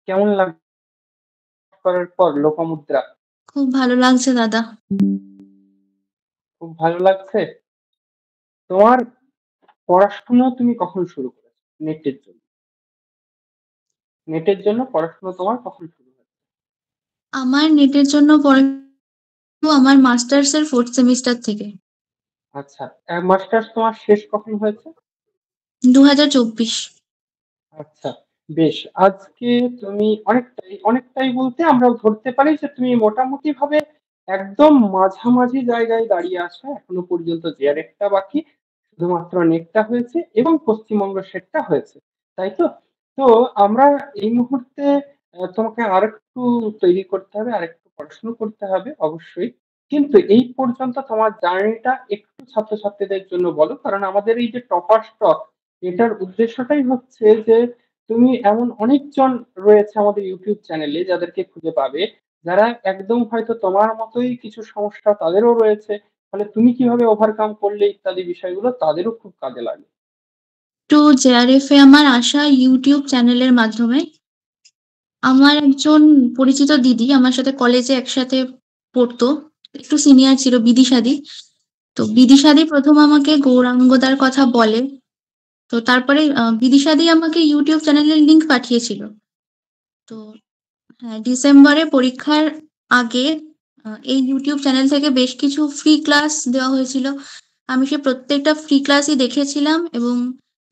কেমন করার পর লোপামুদ্রা? খুব ভালো লাগছে দাদা। খুব ভালো লাগছে? তোমার পড়াশোনা তুমি কখন শুরু করেছো নেটের জন্য? নেটের জন্য পড়াশোনা তোমার কখন শুরু হয়েছে? আমার নেটের জন্য পড়াশোনা আমার মাস্টার্স এর 4th সেমিস্টার থেকে। আচ্ছা, মাস্টার্স তোমার শেষ কখন হয়েছে? 2024। আচ্ছা, বেশ। আজকে তুমি অনেকটাই বলতে আমরা ধরতে পারি যে তুমি মোটামুটি ভাবে একদম মাঝামাঝি জায়গায় দাঁড়িয়ে আছো। এখনো পর্যন্ত জেআরএফটা বাকি, শুধুমাত্র নেটটা হয়েছে এবং পশ্চিমবঙ্গ সেটটা হয়েছে, তাই তো? তো আমরা এই মুহূর্তে তোমাকে আরেকটু তৈরি করতে হবে, আরেকটু পড়াশোনা করতে হবে অবশ্যই। কিন্তু এই পর্যন্ত তোমার জার্নিটা একটু ছাত্রছাত্রীদের জন্য বলো, কারণ আমাদের এই যে টপার স্টক, এটার উদ্দেশ্যটাই হচ্ছে যে তুমি এমন অনেকজন রয়েছে আমাদের ইউটিউব চ্যানেলে যাদেরকে খুঁজে পাবে, যারা একদম হয়তো তোমার মতোই কিছু সমস্যা তাদেরও রয়েছে, ফলে তুমি কিভাবে ওভারকাম করলে ইত্যাদি বিষয়গুলো তাদেরও খুব কাজে লাগে। তো জেআরএফ এ আমার আসা ইউটিউব চ্যানেলের মাধ্যমে। আমার একজন পরিচিত দিদি আমার সাথে কলেজে একসাথে পড়তো, একটু সিনিয়র ছিল, বিদিশাদি। তো বিদিশাদি প্রথম আমাকে গৌরাঙ্গদার কথা বলে। তো তারপরে বিদিশাদি আমাকে ইউটিউব চ্যানেলের লিংক পাঠিয়েছিল। তো হ্যাঁ, ডিসেম্বরে পরীক্ষার আগে এই ইউটিউব চ্যানেল থেকে বেশ কিছু ফ্রি ক্লাস দেওয়া হয়েছিল। আমি সে প্রত্যেকটা ফ্রি ক্লাসই দেখেছিলাম এবং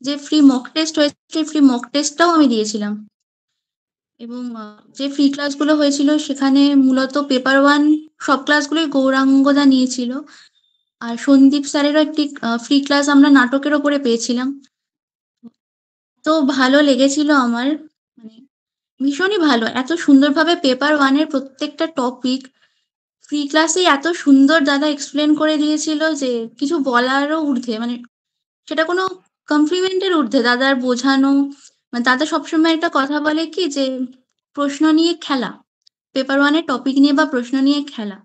যে ফ্রি মক টেস্ট হয়েছে সেই ফ্রি মক টেস্টটাও আমি দিয়েছিলাম। এবং যে ফ্রি ক্লাসগুলো হয়েছিল সেখানে মূলত পেপার ওয়ান সব ক্লাসগুলোই গৌরাঙ্গদা নিয়েছিল। আর সন্দীপ স্যারেরও একটি ফ্রি ক্লাস আমরা নাটকের ওপরে পেয়েছিলাম। তো ভালো লেগেছিল আমার, মানে ভীষণই ভালো। এত সুন্দরভাবে পেপার ওয়ানের প্রত্যেকটা টপিক ফ্রি ক্লাসেই এত সুন্দর দাদা এক্সপ্লেন করে দিয়েছিল যে কিছু বলারও ঊর্ধ্বে, মানে সেটা কোনো কমপ্লিমেন্টের ঊর্ধ্বে দাদার বোঝানো। মানে দাদা সবসময় একটা কথা বলে কি যে প্রশ্ন নিয়ে খেলা, পেপার ওয়ানের টপিক নিয়ে বা প্রশ্ন নিয়ে খেলা।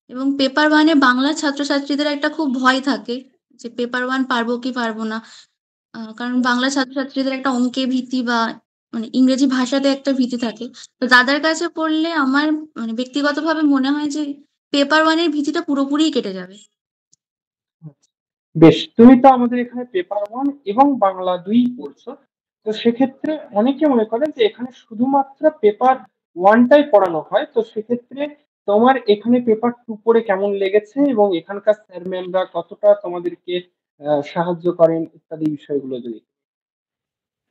এবং পেপার ওয়ানে বাংলা ছাত্রছাত্রীদের একটা খুব ভয় থাকে যে পেপার ওয়ান পারবো কি পারবো না। কারণ বাংলা ছাত্রছাত্রীদের একটা অঙ্কে ভীতি বা মানে ইংরেজি ভাষাতে একটা ভীতি থাকে। তো দাদার কাছে পড়লে আমার মানে ব্যক্তিগতভাবে মনে হয় যে পেপার ওয়ানের ভীতিটা পুরোপুরি কেটে যাবে। বেশ, তুমি তো আমাদের এখানে পেপার ওয়ান এবং বাংলা দুই পড়ছো। তো সেক্ষেত্রে অনেকে মনে করে যে এখানে শুধুমাত্র পেপার ওয়ানটাই পড়ানো হয়, তো সেক্ষেত্রে তোমার এখানে পেপার টু পড়ে কেমন লেগেছে এবং এখানকার স্যার ম্যামরা কতটা তোমাদেরকে সাহায্য করেন ইত্যাদি বিষয়গুলো যদি।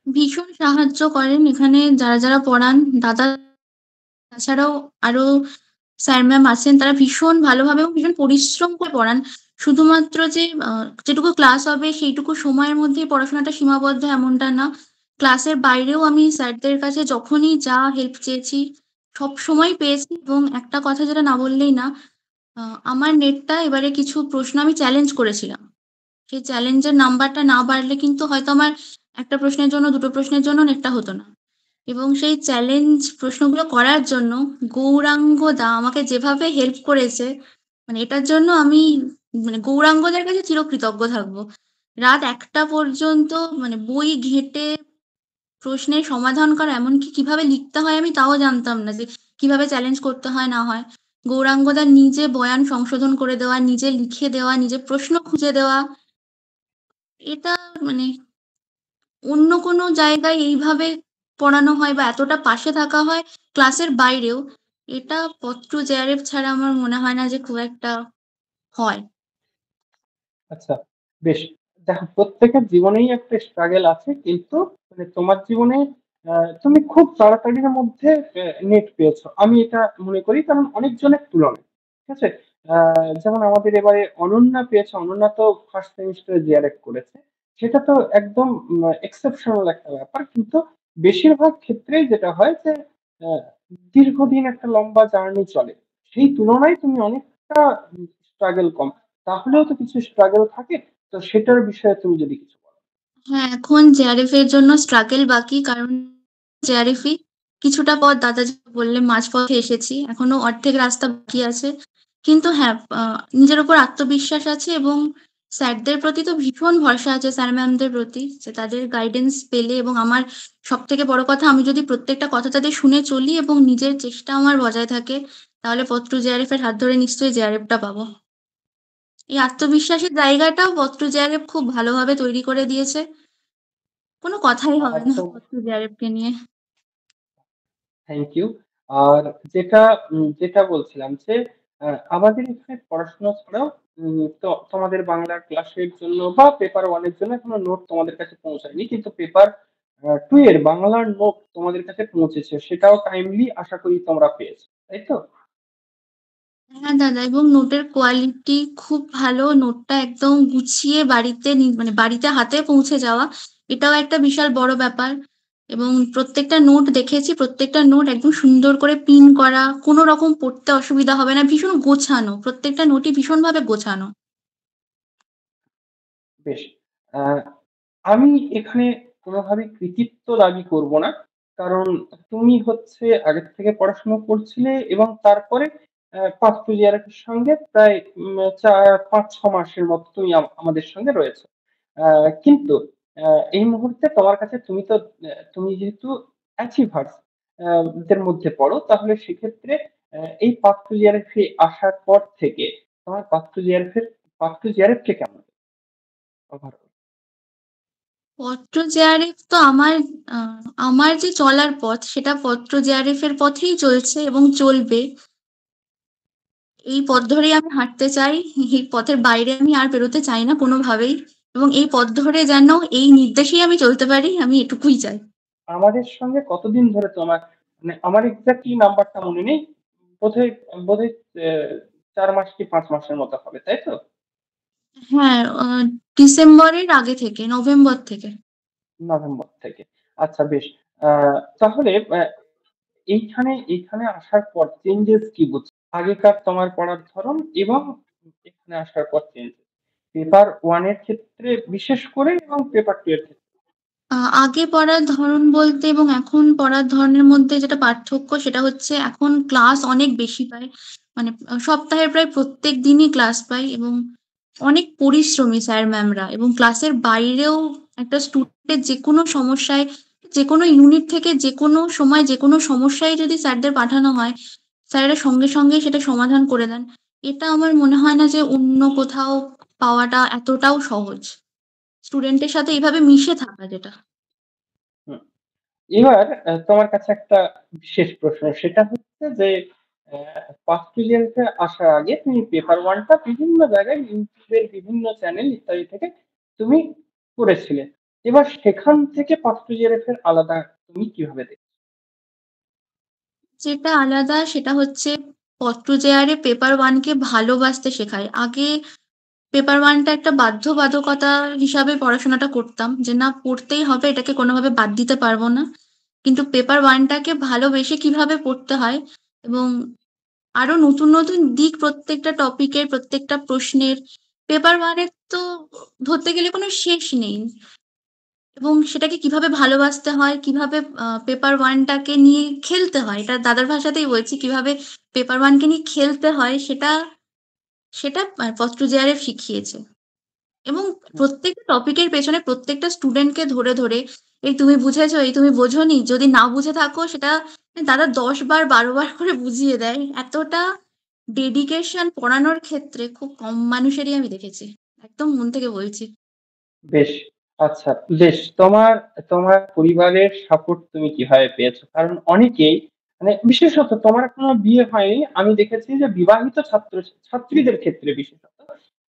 ভীষণ সাহায্য করেন এখানে যারা যারা পড়ান দাদা। তাছাড়াও আরো স্যার ম্যাম আছেন, তারা ভীষণ ভালোভাবে এবং ভীষণ পরিশ্রম করে পড়ান। শুধুমাত্র যে যেটুকু ক্লাস হবে সেইটুকু সময়ের মধ্যেই পড়াশোনাটা সীমাবদ্ধ এমনটা না। ক্লাসের বাইরেও আমি স্যারদের কাছে যখনই যা হেল্প চেয়েছি সব সময় পেয়েছি। এবং একটা কথা যেটা না বললেই না, আমার নেটটা এবারে কিছু প্রশ্ন আমি চ্যালেঞ্জ করেছিলাম। সেই চ্যালেঞ্জের নাম্বারটা না বাড়লে কিন্তু হয়তো আমার একটা প্রশ্নের জন্য দুটো প্রশ্নের জন্য নেটটা হতো না। এবং সেই চ্যালেঞ্জ প্রশ্নগুলো করার জন্য গৌরাঙ্গ দা আমাকে যেভাবে হেল্প করেছে, মানে এটার জন্য আমি মানে গৌরাঙ্গদের কাছে চিরকৃতজ্ঞ থাকবো। রাত 1টা পর্যন্ত মানে বই ঘেঁটে প্রশ্নের সমাধান করা, এমনকি কিভাবে লিখতে হয় আমি তাও জানতাম না, যে কিভাবে চ্যালেঞ্জ করতে হয় না হয়। গৌরাঙ্গদা নিজে বয়ান সংশোধন করে দেওয়া, নিজে লিখে দেওয়া, নিজে প্রশ্ন খুঁজে দেওয়া, এটা মানে অন্য কোনো জায়গায় এইভাবে পড়ানো হয় বা এতটা পাশে থাকা হয় ক্লাসের বাইরেও, এটা পত্র জেআরএফ ছাড়া আমার মনে হয় না যে খুব একটা হয়। আচ্ছা, বেশ। দেখো, প্রত্যেকের জীবনেই একটা স্ট্রাগল আছে, কিন্তু মানে তোমার জীবনে তুমি খুব তাড়াতাড়ির মধ্যে নেট পেয়েছো আমি এটা মনে করি, কারণ অনেকজনের তুলনায়। ঠিক আছে। যেমন আমাদের এবারে অনন্যা পেয়েছে, অনন্যা তো ফার্স্ট সেমিস্টারে জিআরএফ করেছে। সেটা তো একদম এক্সেপশনাল একটা ব্যাপার, কিন্তু বেশিরভাগ ক্ষেত্রেই যেটা হয় যে আহ, দীর্ঘদিন একটা লম্বা জার্নি চলে, সেই তুলনায় তুমি অনেকটা স্ট্রাগল কম। তাহলেও তো কিছু স্ট্রাগল থাকে, তো সেটার বিষয়ে তুমি যদি কিছু বলো। হ্যাঁ, এখন জেআরএফ এর জন্য স্ট্রাগল বাকি, কারণ জেআরএফই কিছুটা পথ দাদা যে বললেন মাঝপথে এসেছি। এখনো অর্ধেক রাস্তা বাকি আছে। কিন্তু হ্যাঁ, নিজের উপর আত্মবিশ্বাস আছে এবং স্যারদের প্রতি তো ভীষণ ভরসা আছে, স্যার ম্যামদের প্রতি যে তাদের গাইডেন্স পেলে এবং আমার সবথেকে বড় কথা আমি যদি প্রত্যেকটা কথা তাদের শুনে চলি এবং নিজের চেষ্টা আমার বজায় থাকে, তাহলে পত্র জেআরএফ এর হাত ধরে নিশ্চয়ই জেআরএফ টা পাবো। এই আত্মবিশ্বাসের জায়গাটাও পত্র জেআরএফ খুব ভালোভাবে তৈরি করে দিয়েছে। কোনো কথাই আর হবে না তো পত্র জেআরএফ কে নিয়ে। Thank you. আর যেটা যেটা বলছিলাম যে আমাদের এখানে পড়াশোনা ছাড়াও তো তোমাদের বাংলা ক্লাসের জন্য বা পেপার ওয়ান এর জন্য এখনো নোট তোমাদের কাছে পৌঁছায়নি, কিন্তু পেপার টু এর বাংলার নোট তোমাদের কাছে পৌঁছেছে, সেটাও টাইমলি আশা করি তোমরা পেয়েছো, তাই তো? হ্যাঁ দাদা, এবং নোটের কোয়ালিটি খুব ভালো। নোটটা একদম গুছিয়ে বাড়িতে মানে বাড়িতে হাতে পৌঁছে যাওয়া, এটাও একটা বিশাল বড় ব্যাপার। এবং প্রত্যেকটা নোট দেখেছি, প্রত্যেকটা নোট একদম সুন্দর করে পিন করা, কোনো রকম পড়তে অসুবিধা হবে না, ভীষণ গোছানো, প্রত্যেকটা নোটই ভীষণভাবে গোছানো। বেশ। আহ, আমি এখানে কোনোভাবে কৃতিত্ব দাবি করব না, কারণ তুমি হচ্ছে আগের থেকে পড়াশোনা করছিলে এবং তারপরে পাঁচ ইয়ারের সঙ্গে প্রায় 4-5-6 মাসের মতো তুমি আমাদের সঙ্গে রয়েছে। কিন্তু এই মুহূর্তে তোমার কাছে তুমি যেহেতু অ্যাচিভার্স দের মধ্যে পড়ো, তাহলে সেক্ষেত্রে এই পাঁচ ইয়ারের আসার পর থেকে তোমার পাঁচ ইয়ারের কেমন overall? পত্র জেআরএফ তো আমার যে চলার পথ সেটা পত্র জেআরএফ এর পথেই চলছে এবং চলবে। এই পথ ধরেই আমি হাঁটতে চাই। এই পথের বাইরে আমি আর বেরোতে চাই না কোনোভাবেই। এবং এই পথ ধরে যেন এই নির্দেশেই আমি চলতে পারি, আমি এটুকুই চাই। আমাদের সঙ্গে কতদিন ধরে তোমার, মানে আমার এক্স্যাক্টলি নাম্বারটা মনে নেই, বোধহয় বোধহয় 4 মাস কি 5 মাসের মতো হবে, তাই তো? হ্যাঁ, ডিসেম্বরের আগে থেকে, নভেম্বর থেকে। নভেম্বর থেকে। আচ্ছা বেশ। তাহলে এইখানে এইখানে আসার পর চেঞ্জেস কি বুঝছো? আগেকার তোমার পড়ার ধরন এবং এখানে আসার পর চেঞ্জেস, পেপার ওয়ান এর ক্ষেত্রে বিশেষ করে এবং পেপার টু এর ক্ষেত্রে। আগে পড়ার ধরন বলতে এবং এখন পড়ার ধরনের মধ্যে যেটা পার্থক্য সেটা হচ্ছে এখন ক্লাস অনেক বেশি পাই। মানে সপ্তাহের প্রায় প্রত্যেক দিনই ক্লাস পাই এবং অনেক পরিশ্রমী স্যার ম্যামরা, এবং ক্লাসের বাইরেও একটা স্টুডেন্টের যে কোনো সমস্যায়, যে কোনো ইউনিট থেকে যে কোনো সময় যে কোনো সমস্যায় যদি স্যারদের পাঠানো হয়, স্যারেরা সঙ্গে সঙ্গে সেটা সমাধান করে দেন। এটা আমার মনে হয় না যে অন্য কোথাও পাওয়াটা এতটাও সহজ, স্টুডেন্টের সাথে এইভাবে মিশে থাকা যেটা। হুম। এবার তোমার কাছে একটা বিশেষ প্রশ্ন, সেটা হচ্ছে যে ফার্স্ট ইয়ারে আসার আগে তুমি পেপার ওয়ানটা বিভিন্ন জায়গায় ইউটিউবের বিভিন্ন চ্যানেল ইত্যাদি থেকে তুমি করেছিলে, এবার সেখান থেকে ফার্স্ট ইয়ারের আলাদা তুমি কিভাবে দেখো? যেটা আলাদা সেটা হচ্ছে পত্র জেআরে পেপার ওয়ানকে ভালোবাসতে শেখায়। আগে পেপার ওয়ানটা একটা বাধ্যবাধকতা হিসাবে পড়াশোনাটা করতাম, যে না পড়তেই হবে, এটাকে কোনোভাবে বাদ দিতে পারবো না। কিন্তু পেপার ওয়ানটাকে ভালোবেসে কিভাবে পড়তে হয় এবং আরো নতুন নতুন দিক প্রত্যেকটা টপিকের, প্রত্যেকটা প্রশ্নের, পেপার ওয়ানের তো ধরতে গেলে কোনো শেষ নেই। এবং সেটাকে কিভাবে ভালোবাসতে হয়, কিভাবে পেপার ওয়ানটাকে নিয়ে খেলতে হয়, এটা দাদার ভাষাতেই বলছি, কিভাবে পেপার ওয়ানকে নিয়ে খেলতে হয় সেটা সেটা পত্র জেআরএফ শিখিয়েছে। এবং প্রত্যেকটা টপিকের পেছনে প্রত্যেকটা স্টুডেন্টকে ধরে ধরে, এই তুমি বুঝেছো, এই তুমি বোঝোনি, যদি না বুঝে থাকো সেটা দাদা 10 বার 12 বার করে বুঝিয়ে দেয়। এতটা ডেডিকেশন পড়ানোর ক্ষেত্রে খুব কম মানুষেরই আমি দেখেছি। একদম মন থেকে বলছি। বেশ। আচ্ছা বেশ, তোমার তোমার পরিবারের সাপোর্ট তুমি কিভাবে পেয়েছো? কারণ অনেকেই, মানে বিশেষত তোমার এখনো বিয়ে হয়নি, আমি দেখেছি যে বিবাহিত ছাত্রীদের ক্ষেত্রে বিশেষত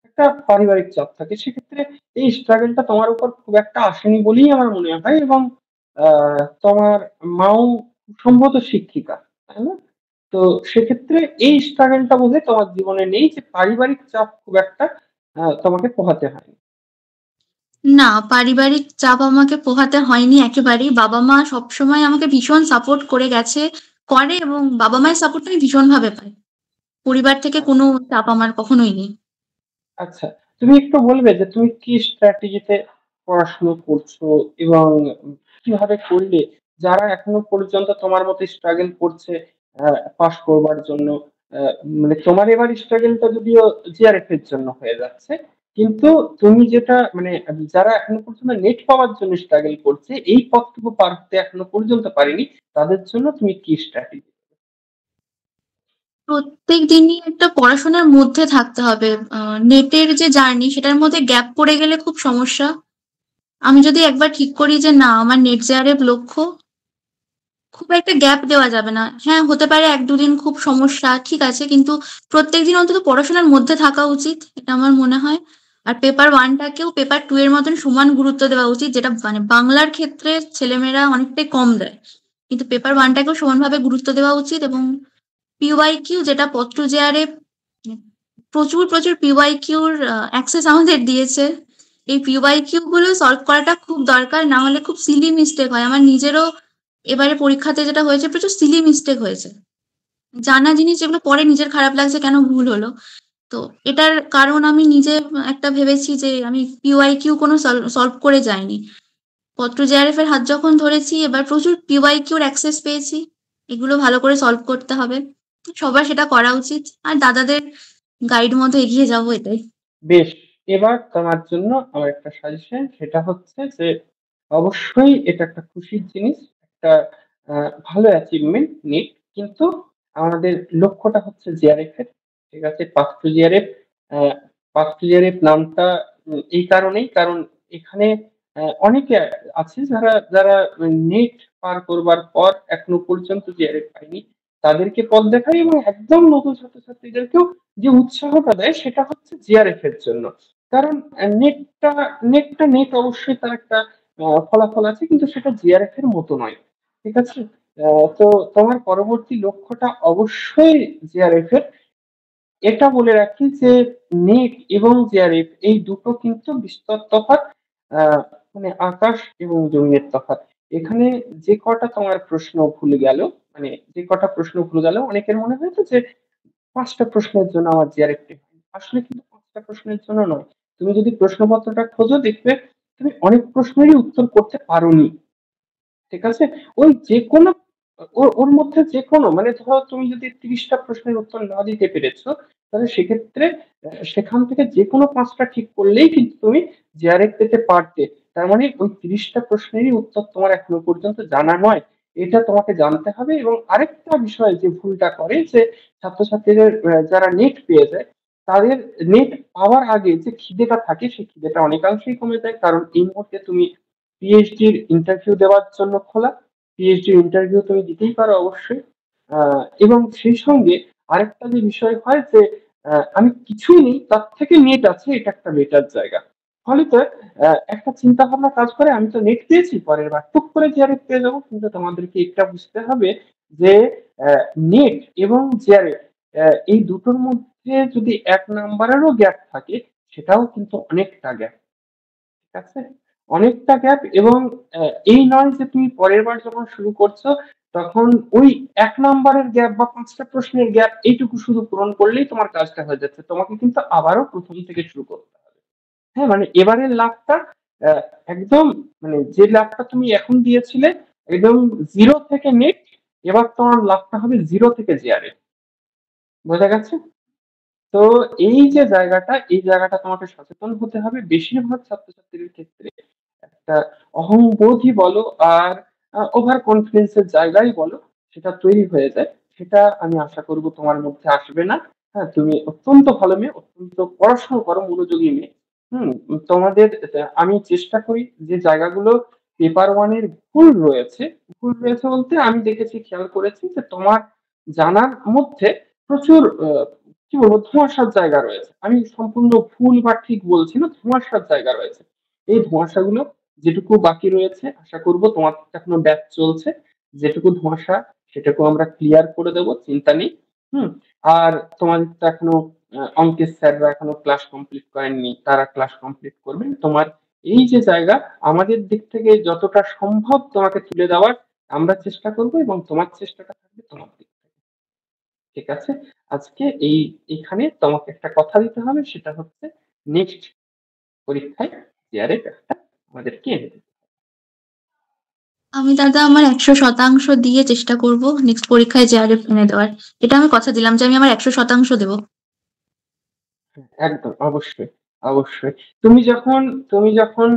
একটা পারিবারিক চাপ থাকে, সেক্ষেত্রে এই স্ট্রাগলটা তোমার উপর খুব একটা আসেনি বলেই আমার মনে হয়। এবং তোমার মাও সম্ভবত শিক্ষিকা, তাই না? তো সেক্ষেত্রে এই স্ট্রাগলটা বোধহয় তোমার জীবনে নেই, যে পারিবারিক চাপ খুব একটা তোমাকে পোহাতে হয়। না, পারিবারিক চাপ আমাকে পোহাতে হয়নি একেবারেই। বাবা মা সবসময় আমাকে ভীষণ সাপোর্ট করে গেছে, করে, এবং বাবা মায়ের সাপোর্টটা আমি ভীষণ ভাবে পাই। পরিবার থেকে কোনো আচ্ছা। চাপ আমার কখনোই নেই। আচ্ছা, তুমি একটু বলবে যে তুমি কি স্ট্র্যাটেজিতে পড়াশোনা করছো এবং কিভাবে করলে যারা এখনো পর্যন্ত তোমার মতো স্ট্রাগল করছে পাস করবার জন্য, মানে তোমার এবার স্ট্রাগলটা যদিও জিআরএফ এর জন্য হয়ে যাচ্ছে, কিন্তু তুমি যেটা মানে যারা এখনো পর্যন্ত নেট পাওয়ার জন্য স্ট্রাগল করছে, এই পথটুকু পার হতে এখনো পর্যন্ত পারেনি, তাদের জন্য তুমি কি স্ট্র্যাটেজি? প্রত্যেক দিনই একটা পড়াশোনার মধ্যে থাকতে হবে। নেটের যে জার্নি সেটার মধ্যে গ্যাপ পড়ে গেলে খুব সমস্যা। আমি যদি একবার ঠিক করি যে না আমার নেট জেআরএফ লক্ষ্য, খুব একটা গ্যাপ দেওয়া যাবে না। হ্যাঁ, হতে পারে ১-২ দিন খুব সমস্যা, ঠিক আছে। কিন্তু প্রত্যেকদিন অন্তত পড়াশোনার মধ্যে থাকা উচিত, এটা আমার মনে হয়। আর পেপার 1 টাকেও পেপার 2 এর মতন সমান গুরুত্ব দেওয়া উচিত, যেটা মানে বাংলার ক্ষেত্রে ছেলেমেয়েরা অনেকটাই কম দেয়। কিন্তু পেপার 1 টাকেও সমানভাবে গুরুত্ব দেওয়া উচিত। এবং পিওয়াইকিউ যেটা পত্র জেআরএফ প্রচুর পিওয়াইকিউর অ্যাক্সেস আমাদের দিয়েছে। এই পিওয়াইকিউ গুলো সলভ করাটা খুব দরকার, না হলে খুব সিলি মিস্টেক হয়। আমার নিজেরও এবারে পরীক্ষাতে যেটা হয়েছে, প্রচুর সিলি মিস্টেক হয়েছে। জানা জিনিস যেগুলো পরে নিজের খারাপ লাগছে কেন ভুল হলো। তো এটার কারণ আমি নিজে একটা ভেবেছি যে আমি পিওয়াইকিউ কোনো সলভ করে যাইনি। পত্র জেআরএফ এর হাত যখন ধরেছি, এবার প্রচুর পিওয়াইকিউর অ্যাক্সেস পেয়েছি। এগুলো ভালো করে সলভ করতে হবে। সবার সেটা করা উচিত। আর দাদাদের গাইড মতো এগিয়ে যাবো, এটাই। বেশ, এবার তোমার জন্য আমার একটা সাজেশন, সেটা হচ্ছে যে অবশ্যই এটা একটা খুশির জিনিস, একটা ভালো অ্যাচিভমেন্ট নিট, কিন্তু আমাদের লক্ষ্যটা হচ্ছে জিআরএফ এর। ঠিক আছে, path to JRF. Path to JRF নামটা এই কারণেই, কারণ এখানে অনেকে আছে যারা যারা নেট পার করবার পর এখনো পর্যন্ত জিআরএফ পায়নি, তাদেরকে পথ দেখায়, এবং একদম নতুন ছাত্রছাত্রীদেরকেও যে উৎসাহটা দেয় সেটা হচ্ছে জিআরএফ এর জন্য। কারণ নেটটা নেটটা নেট অবশ্যই তার একটা ফলাফল আছে, কিন্তু সেটা জিআরএফ এর মতো নয়। ঠিক আছে, তো তোমার পরবর্তী লক্ষ্যটা অবশ্যই জিআরএফ এর। এটা বলে রাখি যে নেট এবং জিআরএফ এই দুটো কিন্তু বিস্তর তফাৎ, আহ, মানে আকাশ এবং জমিনের তফাৎ। এখানে যে কটা তোমার প্রশ্ন ভুল গেল, মানে যে কটা প্রশ্ন ভুল গেল, অনেকের মনে হয়তো যে 5টা প্রশ্নের জন্য আমার জিআরএফ আসলে কিন্তু 5টা প্রশ্নের জন্য নয়। তুমি যদি প্রশ্নপত্রটা খোঁজো, দেখবে তুমি অনেক প্রশ্নেরই উত্তর করতে পারোনি। ঠিক আছে, ওই যে কোনো ওর ওর মধ্যে যে কোনো, মানে ধরো তুমি যদি 30টা প্রশ্নের উত্তর না দিতে পেরেছো, তাহলে সেক্ষেত্রে সেখান থেকে যে কোনো 5টা ঠিক করলেই কিন্তু তুমি জিআরএফ পেতে পারতে। তার মানে ওই 30টা প্রশ্নেরই উত্তর তোমার এখনো পর্যন্ত জানা নয়, এটা তোমাকে জানতে হবে। এবং আরেকটা বিষয় যে ভুলটা করে যে ছাত্রছাত্রীদের, যারা নেট পেয়ে যায়, তাদের নেট পাওয়ার আগে যে খিদেটা থাকে, সেই খিদেটা অনেকাংশেই কমে যায়। কারণ এই মুহূর্তে তুমি পিএইচডির ইন্টারভিউ দেওয়ার জন্য খোলা, পিএইচডির ইন্টারভিউ তুমি দিতেই পারো অবশ্যই। এবং সেই সঙ্গে আরেকটা যে বিষয় হয় যে আমি কিছুই নেই, তার থেকে নেট আছে, এটা একটা বেটার জায়গা। ফলে তো একটা চিন্তা ভাবনা কাজ করে, আমি তো নেট পেয়েছি, পরের বার টুক করে জিআরএফ পেয়ে যাবো। কিন্তু তোমাদেরকে এটা বুঝতে হবে যে নেট এবং জিআরএফ এই দুটোর মধ্যে যদি 1 নাম্বারেরও গ্যাপ থাকে, সেটাও কিন্তু অনেকটা গ্যাপ। ঠিক আছে, অনেকটা গ্যাপ। এবং এই নয় যে তুমি পরের বার যখন শুরু করছো, তখন ওই 1 নাম্বারের গ্যাপ বা 5টা প্রশ্নের গ্যাপ এইটুকু শুধু পূরণ করলেই তোমার কাজটা হয়ে যাচ্ছে। তোমাকে কিন্তু আবারও প্রথম থেকে শুরু করতে হবে। হ্যাঁ, মানে এবারের লাভটা আহ, একদম, মানে যে লাভটা তুমি এখন দিয়েছিলে একদম জিরো থেকে নেট, এবার তোমার লাভটা হবে জিরো থেকে জিআরএফ। বোঝা গেছে? তো এই যে জায়গাটা, এই জায়গাটা তোমাকে সচেতন হতে হবে। বেশিরভাগ ছাত্রছাত্রীর ক্ষেত্রে একটা অহংবোধই বলো আর ওভার কনফিডেন্সের জায়গায় বলো, সেটা তৈরি হয়ে যায়। সেটা আমি আশা করব তোমার মধ্যে আসবে না। হ্যাঁ, তুমি অত্যন্ত ভালো মেয়ে, অত্যন্ত পড়াশোনা করো, মনোযোগী মেয়ে। হুম, তোমাদের আমি চেষ্টা করি যে জায়গাগুলো পেপার ওয়ানের ভুল রয়েছে, ভুল রয়েছে বলতে আমি দেখেছি, খেয়াল করেছি যে তোমার জানার মধ্যে প্রচুর কি বলবো, ধোঁয়াশার জায়গা রয়েছে। আমি সম্পূর্ণ ভুল বা ঠিক বলছি না, ধোঁয়াশার জায়গা রয়েছে। এই ধোঁয়াশাগুলো যেটুকু বাকি রয়েছে, আশা করব তোমার এখনো ব্যাচ চলছে, যেটুকু ধোঁয়াশা সেটুকু আমরা ক্লিয়ার করে দেব, চিন্তা নেই। হুম, আর তোমাদের তো এখনো অঙ্কের স্যাররা এখনো ক্লাস কমপ্লিট করেননি, তারা ক্লাস কমপ্লিট করবেন। তোমার এই যে জায়গা, আমাদের দিক থেকে যতটা সম্ভব তোমাকে তুলে দেওয়ার আমরা চেষ্টা করব, এবং তোমার চেষ্টাটা থাকবে তোমার দিক থেকে। ঠিক আছে, আজকে এখানে তোমাকে একটা কথা দিতে হবে, সেটা হচ্ছে নেক্সট পরীক্ষায় জিআরএফ একটা আমাদেরকে এনে দেবে। আমি দাদা আমার ১০০% দিয়ে চেষ্টা করব নেক্সট পরীক্ষায় জেআরএফ এনে দেওয়ার। এটা আমি কথা দিলাম যে আমি আমার ১০০% দেব। একদম অবশ্যই, অবশ্যই। তুমি যখন তুমি যখন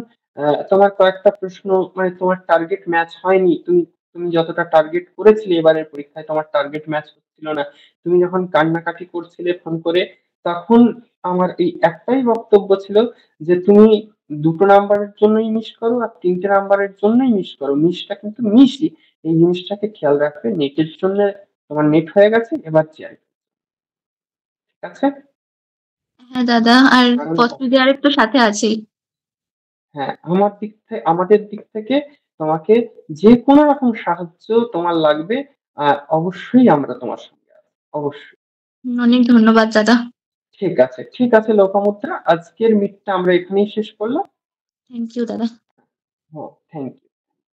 তোমার কয়েকটা প্রশ্ন মানে তোমার টার্গেট ম্যাচ হয়নি, তুমি তুমি যতটা টার্গেট করেছিলে এবারের পরীক্ষায় তোমার টার্গেট ম্যাচ হচ্ছিল না। তুমি যখন কান্নাকাটি করছিলে ফোন করে, তখন আমার এই একটাই বক্তব্য ছিল যে তুমি ২ নাম্বারের জন্যই মিস করো আর ৩টে নাম্বারের জন্যই মিস করো। মিসটা কিন্তু মিসই। এই জিনিসটাকে খেয়াল রাখবে। নেটের জন্য তোমার নেট হয়ে গেছে, এবার চেয়ার। ঠিক আছে? হ্যাঁ দাদা, আর কারণ কষ্ট জেআরএফ তো সাথে আছেই। হ্যাঁ, আমাদের দিক থেকে তোমাকে যে কোনো রকম সাহায্য তোমার লাগবে, অবশ্যই আমরা তোমার সঙ্গে আছি। অবশ্যই। অনেক ধন্যবাদ দাদা। ঠিক আছে, ঠিক আছে লোপামুদ্রা। আজকের মিটটা আমরা এখানেই শেষ করলাম। থ্যাংক ইউ দাদা। হ্যাঁ, থ্যাংক ইউ।